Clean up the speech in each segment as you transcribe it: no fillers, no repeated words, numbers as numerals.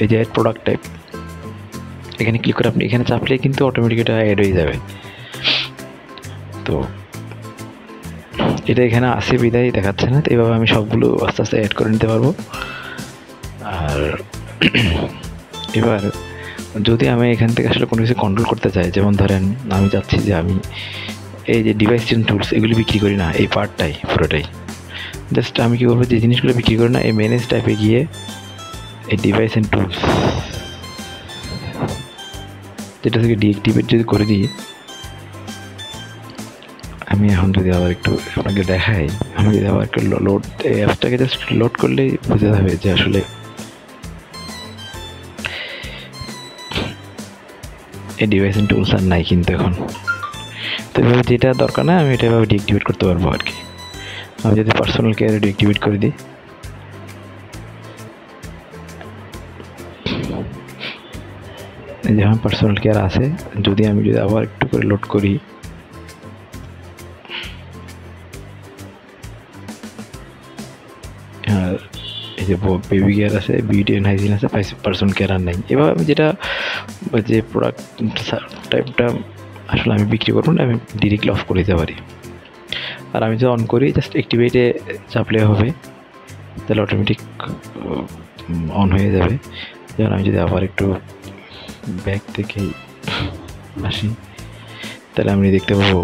এই যে add product type, এখানে ক্লিক করে আপনি এখানে চাপলে কিন্তু অটোমেটিক এটা অ্যাড হয়ে যাবে। তো এটা এখানে আসে বিদায় দেখাচ্ছে না, তো এইভাবে আমি সবগুলো আস্তে আস্তে অ্যাড করে নিতে পারবো। আর এবার যদি আমি এখান থেকে আসলে কোনো কিছু কন্ট্রোল করতে চাই, যেমন ধরেন আমি চাচ্ছি যে আমি এই যে ডিভাইস চেঞ্জ টুলস এগুলি বিক্রি করি না, এই পার্টটাই পুরোটাই জাস্ট আমি কী করবো, যে জিনিসগুলো বিক্রি করি না এই ম্যানেজ টাইপে গিয়ে এই ডিভাইস অ্যান্ড টুলস যেটা থেকে ডিঅ্যাক্টিভেট যদি করে দিই, আমি এখন যদি আবার একটু আপনাকে দেখাই, আমি যদি আবার একটু লোড এই অ্যাপসটাকে জাস্ট লোড করলেই বুঝতে যাবে যে আসলে এই ডিভাইস অ্যান্ড টুলস আর নাই কিন্তু এখন। তো এভাবে যেটা দরকার না আমি এটা এভাবে ডিঅ্যাক্টিভেট করতে পারবো আর কি। আমি যদি পার্সোনাল কেয়ারে ডিঅ্যাক্টিভেট করে দিই, যেমন পার্সোনাল কেয়ার আছে, যদি আমি যদি আবার একটু করে লোড করি, আর এই যে বেবি কেয়ার আছে, বিউটি অ্যান্ড হাইজিন আছে, পার্সোনাল কেয়ার আর নাই। এবার আমি যেটা যে প্রোডাক্ট টাইপটা আসলে আমি বিক্রি করবো না, আমি ডিরেক্টলি অফ করে দিতে পারি। আর আমি যদি অন করি জাস্ট অ্যাক্টিভেটে চাপলে হবে, তাহলে অটোমেটিক অন হয়ে যাবে। যেমন আমি যদি আবার একটু ব্যাক থেকে আসি, তাহলে আমি দেখতে পাবো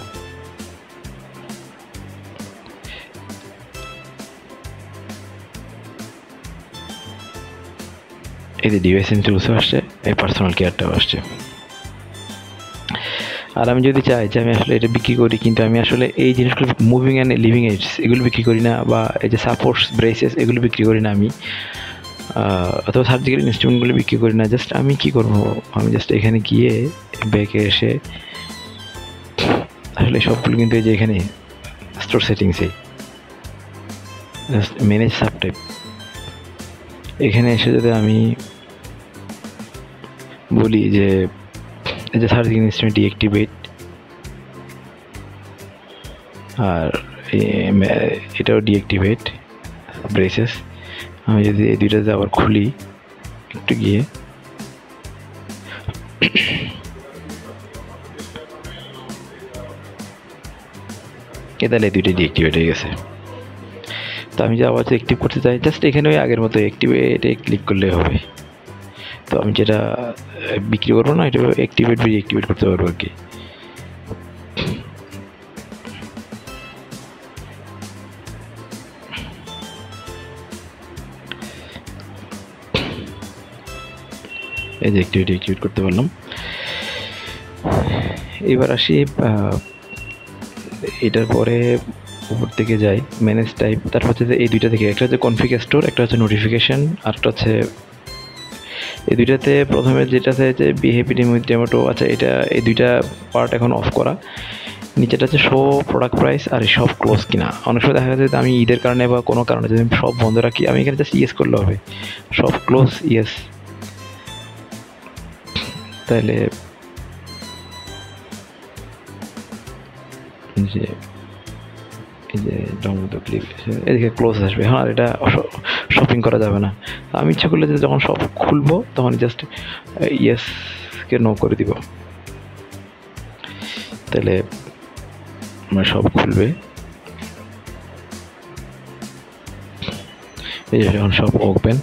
এই যে ডিভাইস এন্ড টুলসও আসছে, এই পার্সোনাল কেয়ারটাও আসছে। আর আমি যদি চাই যে আমি আসলে এটা বিক্রি করি, কিন্তু আমি আসলে এই জিনিসগুলো মুভিং অ্যান্ড লিভিং এইডস এগুলো বিক্রি করি না, বা এই যে সাপোর্টস ব্রেসেস এগুলো বিক্রি করি না আমি, অথবা সার্জিক্যাল ইনস্ট্রুমেন্টগুলো বিক্রি করি না। জাস্ট আমি কী করবো, আমি জাস্ট এখানে গিয়ে ব্যাকে এসে আসলে সবগুলো কিন্তু এই যে এখানে স্টোর সেটিংসে ম্যানেজ সাব টাইপ, এখানে এসে যদি আমি বলি যে এই যে সার্জিক্যাল ইনস্ট্রুমেন্ট ডিঅ্যাক্টিভেট, আর এটাও ডিঅ্যাক্টিভেট ব্রেসেস, আমি যদি এই দুইটাতে আবার খুলি একটু গিয়ে, তাহলে এই দুইটাই ডিঅ্যাক্টিভেট হয়ে গেছে। তো আমি যে আবার অ্যাক্টিভ করতে চাই, জাস্ট এখানে ওই আগের মতো অ্যাক্টিভেটে ক্লিক করলে হবে। তো আমি যেটা বিক্রি করবো না, এটা অ্যাক্টিভেট ডিঅ্যাক্টিভেট করতে পারবো আর কি। এই যে অ্যাক্টিভেট করতে পারলাম। এবার আসি এটার পরে উপর থেকে যাই ম্যানেজ টাইপ, তারপর হচ্ছে এই দুইটা থেকে, একটা হচ্ছে কনফিগ স্টোর, একটা হচ্ছে নোটিফিকেশন, আরটা হচ্ছে এই দুইটাতে প্রথমে যেটাতে হচ্ছে বিহেভিয়ার ডেমোটো। আচ্ছা, এটা এই দুইটা পার্ট এখন অফ করা। নিচেটা হচ্ছে শো প্রোডাক্ট প্রাইস, আর সব ক্লোজ কিনা। অনেক সময় দেখা যাচ্ছে আমি ঈদের কারণে বা কোনো কারণে যদি সব বন্ধ রাখি, আমি এখানে জাস্ট ইয়েস করলে হবে, সব ক্লোজ ইয়েস। তাহলে যে এই যে ডাউনলোড ক্লিক এদিকে ক্লোজ আসবে। হ্যাঁ, আর এটা শপিং করা যাবে না। আমি ইচ্ছা করলে যে যখন সব খুলবো তখন জাস্ট ইয়েসকে নো করে দিব, তাহলে আমার সব খুলবে। এই যে এখন সব ওপেন।